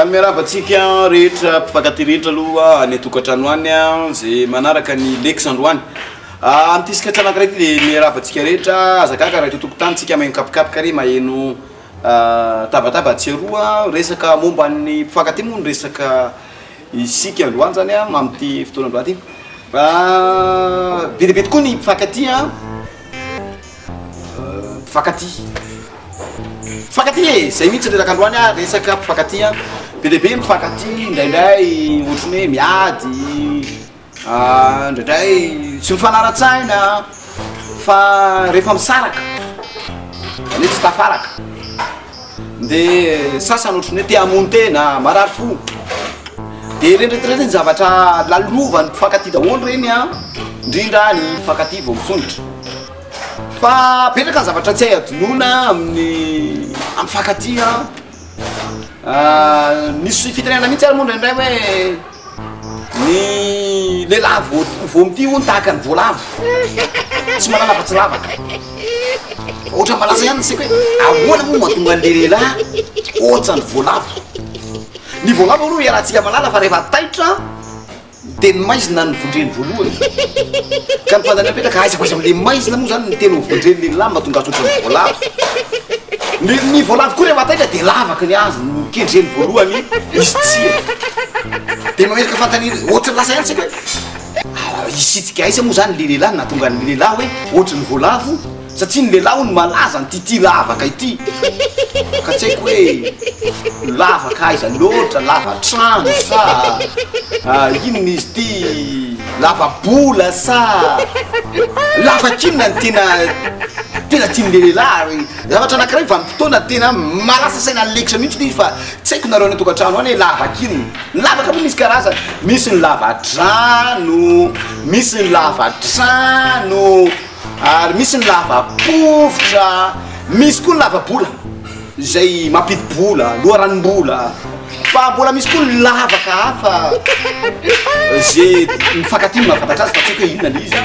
Fanimerabatsika rehetra mpifankaty rehetra aloha ny atokantrano any zay manaraka ny leksandroany antisika tranakiraiky le miarabatsika rehetra azakaka raha totokotany tsika mahay mikapikapoka re maheno tabataba tseroa resaka momba ny mpifankaty moa ny resaka isika androany zany amty fotoana androany ty be debe tokoa ny mpifankaty mpifankaty e zay mihitsy resaka androany resaka mpifankaty be debe mpifankaty indraindray ohatrany hoe miady indraindray tsy mifanara-tsaina fa rehefa misaraka ane tsy tafaraka de sasany ohatrany hoe te hamony tena marary fo de rendretireny zavatra lalovany mpifankaty daholo reny indrindra ny mpifankaty vao misondrotra fa petraka ny zavatra tsy hay adonona amin'ny mpifankaty nisy fitenena mihitsy ary moa ndraindray hoe ny lehilahy vao mity ho nitahaka ny voalavo tsy manalava tsy lavaka ohatra malaza ihany sika hoe ahoana moa mahatonga an'le lehilahy ohatsa ny voalavo ny voalavo aloha iarahantsika malala fa rehefa taitra de ny maizina ny vondreny voalohany ka ny fantany apetraka aizako aiza am'le maizina moa zany ny tena vondreny lehilahy mahatonga azy ohatra ny voalavo ny voalavo koa rehefa taitra de lavaka ny azy ny kendreny voalohany izy tsia de mamerika fantany ohatra lasa ihany tsika hoe isitsika aiza moa zany le lehilahy nahatonga ny lehilahy hoe ohatra ny voalavo satria ny lehilahy ny malaza ny tity lavaka ity ka tsy haiko hoe lavaka aiza loatra lava trano sa inona izy ty lava bola sa lava kinona ny tena tian'le lehilahy zavatra anakiray vanim-potoana tena malasa saina lekitra mihitsy izy fa tsy haiko nareo ny tokantrano any hoe lava kinona ny lavaka moa misy karazany misy ny lava-drano misy ny lava-trano ary misy ny lava-povotra misy koa ny lava-bola zay mampidi-bola loharanom-bola fa mbola misy koa ny lavaka hafa zay mifankaty mahafantatra azy fa tsy haiko hoe inona le izy